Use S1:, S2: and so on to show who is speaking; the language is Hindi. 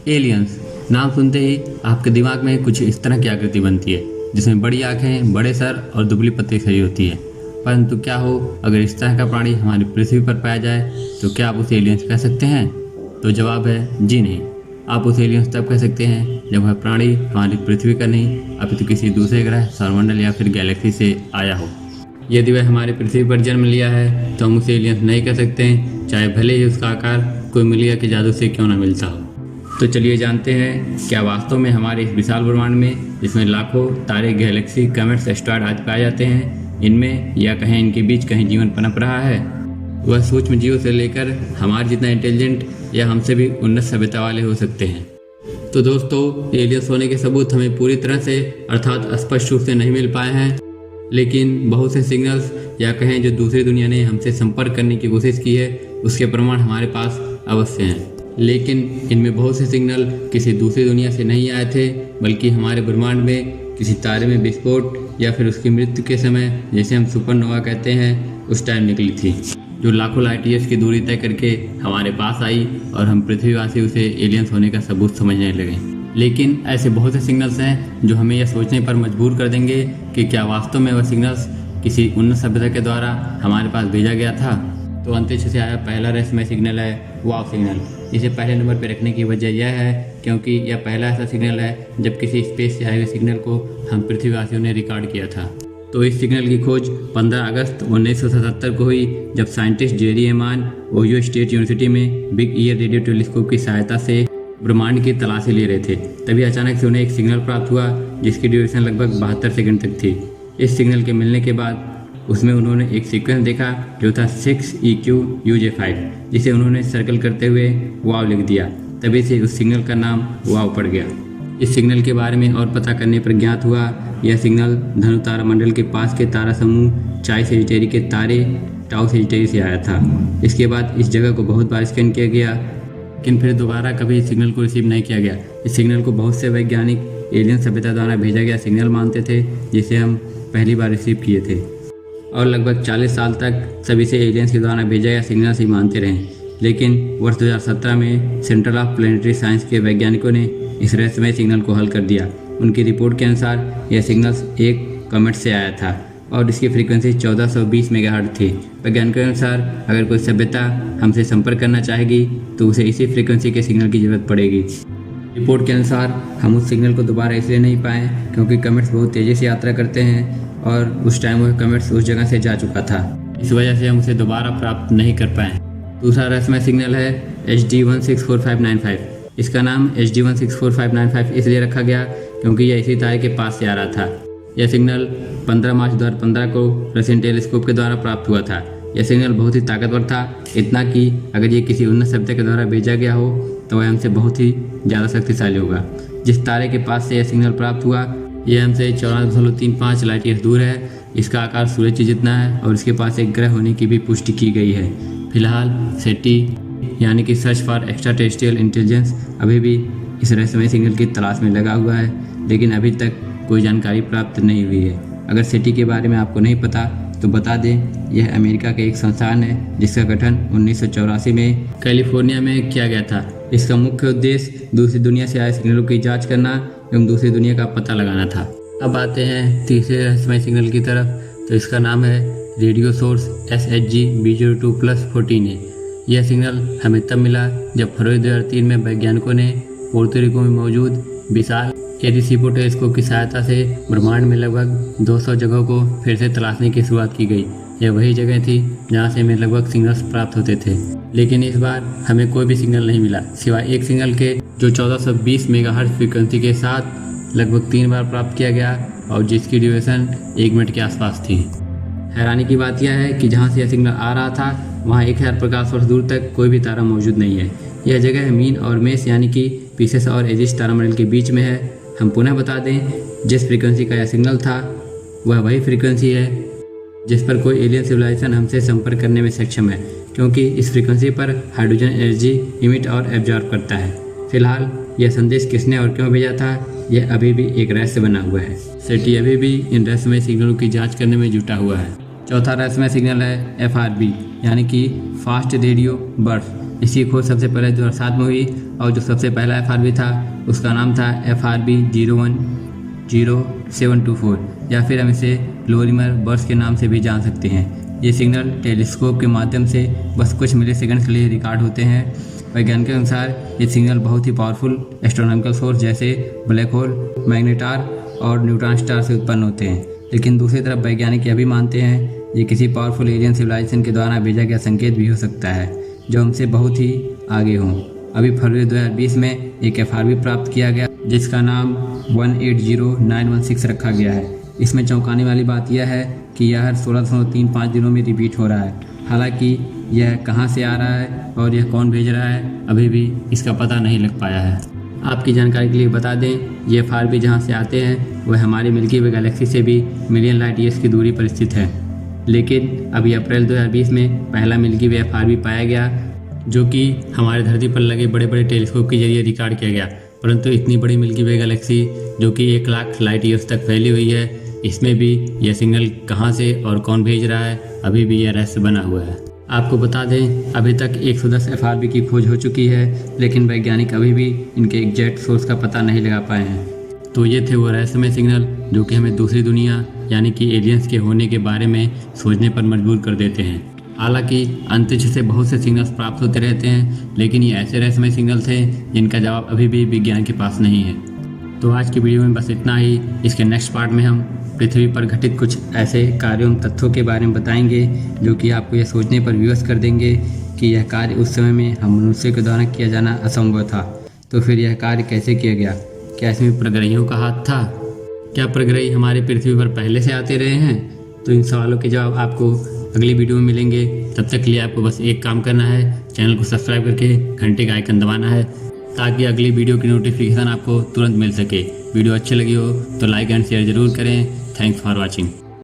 S1: एलियंस नाम सुनते ही आपके दिमाग में कुछ इस तरह की आकृति बनती है, जिसमें बड़ी आंखें, बड़े सर और दुबली पतली शरीर होती है। परंतु क्या हो अगर इस तरह का प्राणी हमारी पृथ्वी पर पाया जाए, तो क्या आप उसे एलियंस कह सकते हैं? तो जवाब है जी नहीं। आप उसे एलियंस तब कह सकते हैं जब वह प्राणी हमारी पृथ्वी का नहीं अपितु किसी दूसरे ग्रह, सौरमंडल या फिर गैलेक्सी से आया हो। यदि वह हमारी पृथ्वी पर जन्म लिया है तो हम उसे एलियंस नहीं कह सकते, चाहे भले ही उसका आकार कोई मिलिया के जादू से क्यों न मिलता हो। तो चलिए जानते हैं क्या वास्तव में हमारे इस विशाल ब्रह्मांड में, जिसमें लाखों तारे, गैलेक्सी, कॉमेट्स, एस्ट्रॉयड आदि पाए जाते हैं, इनमें या कहें इनके बीच कहीं जीवन पनप रहा है। वह सूक्ष्म जीवों से लेकर हमारे जितना इंटेलिजेंट या हमसे भी उन्नत सभ्यता वाले हो सकते हैं। तो दोस्तों, एलियंस होने के सबूत हमें पूरी तरह से अर्थात स्पष्ट रूप से नहीं मिल पाए हैं, लेकिन बहुत से सिग्नल्स या कहें जो दूसरी दुनिया ने हमसे संपर्क करने की कोशिश की है, उसके प्रमाण हमारे पास अवश्य हैं। लेकिन इनमें बहुत से सिग्नल किसी दूसरी दुनिया से नहीं आए थे, बल्कि हमारे ब्रह्मांड में किसी तारे में विस्फोट या फिर उसकी मृत्यु के समय, जिसे हम सुपरनोवा कहते हैं, उस टाइम निकली थी, जो लाखों लाइट ईयर्स की दूरी तय करके हमारे पास आई और हम पृथ्वीवासी उसे एलियंस होने का सबूत समझने लगे। लेकिन ऐसे बहुत से सिग्नल्स हैं जो हमें यह सोचने पर मजबूर कर देंगे कि क्या वास्तव में वह सिग्नल्स किसी उन्नत सभ्यता के द्वारा हमारे पास भेजा गया था। तो अंतरिक्ष से आया पहला रहस्यमय सिग्नल है वाव सिग्नल। इसे पहले नंबर पर रखने की वजह यह है क्योंकि यह पहला ऐसा सिग्नल है जब किसी स्पेस से आए हुए सिग्नल को हम पृथ्वीवासियों ने रिकॉर्ड किया था। तो इस सिग्नल की खोज 15 अगस्त 1977 को हुई, जब साइंटिस्ट जेरी एमान ओहियो स्टेट यूनिवर्सिटी में बिग ईयर रेडियो टेलीस्कोप की सहायता से ब्रह्मांड की तलाशी ले रहे थे। तभी अचानक से उन्हें एक सिग्नल प्राप्त हुआ जिसकी ड्यूरेशन लगभग 72 सेकंड तक थी। इस सिग्नल के मिलने के बाद उसमें उन्होंने एक सीक्वेंस देखा जो था 6EQUJ5, जिसे उन्होंने सर्कल करते हुए वाव लिख दिया। तभी से उस सिग्नल का नाम वाव पड़ गया। इस सिग्नल के बारे में और पता करने पर ज्ञात हुआ यह सिग्नल धनु तारा मंडल के पास के तारा समूह चाई सेजिटेरी के तारे टाउ सेजिटेरी से आया था। इसके बाद इस जगह को बहुत बार स्कैन किया गया, लेकिन फिर दोबारा कभी इस सिग्नल को रिसीव नहीं किया गया। इस सिग्नल को बहुत से वैज्ञानिक एलियन सभ्यता द्वारा भेजा गया सिग्नल मानते थे, जिसे हम पहली बार रिसीव किए थे, और लगभग 40 साल तक सभी से एलियंस के द्वारा भेजा गया सिग्नल ही मानते रहे। लेकिन वर्ष 2017 में सेंटर ऑफ प्लेनेटरी साइंस के वैज्ञानिकों ने इस रहस्यमय सिग्नल को हल कर दिया। उनकी रिपोर्ट के अनुसार यह सिग्नल एक कॉमेट से आया था और इसकी फ्रीक्वेंसी 1420 मेगाहर्ट्ज थी। वैज्ञानिकों के अनुसार अगर कोई सभ्यता हमसे संपर्क करना चाहेगी तो उसे इसी फ्रीक्वेंसी के सिग्नल की जरूरत पड़ेगी। रिपोर्ट के अनुसार हम उस सिग्नल को दोबारा इसलिए नहीं पाए क्योंकि कॉमेट्स बहुत तेज़ी से यात्रा करते हैं और उस टाइम वह कॉमेट्स उस जगह से जा चुका था। इस वजह से हम उसे दोबारा प्राप्त नहीं कर पाए। दूसरा रहस्यमय सिग्नल है HD164595। इसका नाम HD164595 इसलिए रखा गया क्योंकि यह इसी तारे के पास से आ रहा था। यह सिग्नल 15 मार्च 2015 को रशियन टेलीस्कोप के द्वारा प्राप्त हुआ था। यह सिग्नल बहुत ही ताकतवर था, इतना कि अगर ये किसी उन्नत सभ्यता के द्वारा भेजा गया हो तो वह हमसे बहुत ही ज़्यादा शक्तिशाली होगा। जिस तारे के पास से यह सिग्नल प्राप्त हुआ यह हमसे 14.35 लाइट ईयर दूर है। इसका आकार सूरज जितना है और इसके पास एक ग्रह होने की भी पुष्टि की गई है। फिलहाल सेटी यानी कि search for extra terrestrial intelligence अभी भी इस रहस्यमय सिग्नल की तलाश में लगा हुआ है, लेकिन अभी तक कोई जानकारी प्राप्त नहीं हुई है। अगर सेटी के बारे में आपको नहीं पता तो बता दें, यह अमेरिका के एक संस्थान है जिसका गठन 1984 में कैलिफोर्निया में किया गया था। इसका मुख्य उद्देश्य दूसरी दुनिया से आए सिग्नलों की जांच करना एवं दूसरी दुनिया का पता लगाना था। अब आते हैं तीसरे रहस्यमय सिग्नल की तरफ। तो इसका नाम है रेडियो सोर्स SHG B02+14A। यह सिग्नल हमें तब मिला जब फरवरी 2003 में वैज्ञानिकों ने पोर्टोरिको में मौजूद विशाल एरिसीपो टेलीस्कोप की सहायता से ब्रह्मांड में लगभग 200 जगहों को फिर से तलाशने की शुरुआत की गई। यह वही जगह थी जहां से हमें लगभग सिग्नल्स प्राप्त होते थे, लेकिन इस बार हमें कोई भी सिग्नल नहीं मिला सिवाय एक सिग्नल के, जो 1420 मेगाहर्ट्ज फ्रीक्वेंसी के साथ लगभग 3 बार प्राप्त किया गया और जिसकी ड्यूरेशन 1 मिनट के आसपास थी। हैरानी की बात यह है कि जहाँ से यह सिग्नल आ रहा था वहाँ 1000 प्रकाश वर्ष दूर तक कोई भी तारा मौजूद नहीं है। यह जगह मीन और मेस यानी कि पीसेस और एजिस तारामंडल के बीच में है। हम पुनः बता दें, जिस फ्रीक्वेंसी का यह सिग्नल था वह वही फ्रीक्वेंसी है जिस पर कोई एलियन सिविलाइजेशन हमसे संपर्क करने में सक्षम है, क्योंकि इस फ्रीक्वेंसी पर हाइड्रोजन एनर्जी इमिट और एब्जॉर्ब करता है। फिलहाल यह संदेश किसने और क्यों भेजा था यह अभी भी एक रहस्य बना हुआ है। सेटी अभी भी इन रहस्यमय सिग्नलों की जांच करने में जुटा हुआ है। चौथा रहस्यमय सिग्नल है FRB यानी कि फास्ट रेडियो बर्स्ट। इसकी खोज सबसे पहले 2007 में हुई और जो सबसे पहला FRB था उसका नाम था FRB 010724 या फिर हम इसे लोरिमर बर्स्ट के नाम से भी जान सकते हैं। ये सिग्नल टेलीस्कोप के माध्यम से बस कुछ मिलीसेकंड के लिए रिकॉर्ड होते हैं। वैज्ञानिकों के अनुसार ये सिग्नल बहुत ही पावरफुल एस्ट्रोनॉमिकल सोर्स जैसे ब्लैक होल, मैग्नेटार और न्यूट्रॉन स्टार से उत्पन्न होते हैं। लेकिन दूसरी तरफ वैज्ञानिक यह भी मानते हैं ये किसी पावरफुल एलियन सिविलाइजेशन के द्वारा भेजा गया संकेत भी हो सकता है जो हमसे बहुत ही आगे हों। अभी फरवरी 2020 में एक FRB प्राप्त किया गया जिसका नाम 180916 रखा गया है। इसमें चौंकाने वाली बात यह है कि यह हर 16.35 दिनों में रिपीट हो रहा है। हालांकि यह कहां से आ रहा है और यह कौन भेज रहा है अभी भी इसका पता नहीं लग पाया है। आपकी जानकारी के लिए बता दें ये FRB जहां से आते हैं वह हमारी मिल्की वे गैलेक्सी से भी मिलियन लाइट ईयर्स की दूरी पर स्थित है। लेकिन अभी अप्रैल 2020 में पहला मिल्की वे FRB पाया गया जो कि हमारे धरती पर लगे बड़े बड़े टेलीस्कोप के जरिए रिकॉर्ड किया गया। परंतु इतनी बड़ी मिल्की वे गैलेक्सी जो कि 1 लाख लाइट ईयर्स तक फैली हुई है, इसमें भी यह सिग्नल कहां से और कौन भेज रहा है अभी भी यह रहस्य बना हुआ है। आपको बता दें अभी तक 110 FRB की खोज हो चुकी है लेकिन वैज्ञानिक अभी भी इनके एग्जैक्ट सोर्स का पता नहीं लगा पाए हैं। तो ये थे वो रहस्यमय सिग्नल जो कि हमें दूसरी दुनिया यानी कि एलियंस के होने के बारे में सोचने पर मजबूर कर देते हैं। हालांकि अंतरिक्ष से बहुत से सिग्नल्स प्राप्त होते रहते हैं लेकिन ये ऐसे रहस्यमय सिग्नल थे जिनका जवाब अभी भी विज्ञान के पास नहीं है। तो आज की वीडियो में बस इतना ही। इसके नेक्स्ट पार्ट में हम पृथ्वी पर घटित कुछ ऐसे कार्यों तथ्यों के बारे में बताएंगे जो कि आपको यह सोचने पर विवश कर देंगे कि यह कार्य उस समय में हम मनुष्य के द्वारा किया जाना असंभव था। तो फिर यह कार्य कैसे किया गया? क्या इसमें प्रग्रहियों का हाथ था? क्या प्रग्रही हमारे पृथ्वी पर पहले से आते रहे हैं? तो इन सवालों के जवाब आपको अगली वीडियो में मिलेंगे। तब तक के लिए आपको बस एक काम करना है, चैनल को सब्सक्राइब करके घंटे का आइकन दबाना है ताकि अगली वीडियो की नोटिफिकेशन आपको तुरंत मिल सके। वीडियो अच्छी लगी हो तो लाइक एंड शेयर जरूर करें। Thanks for watching.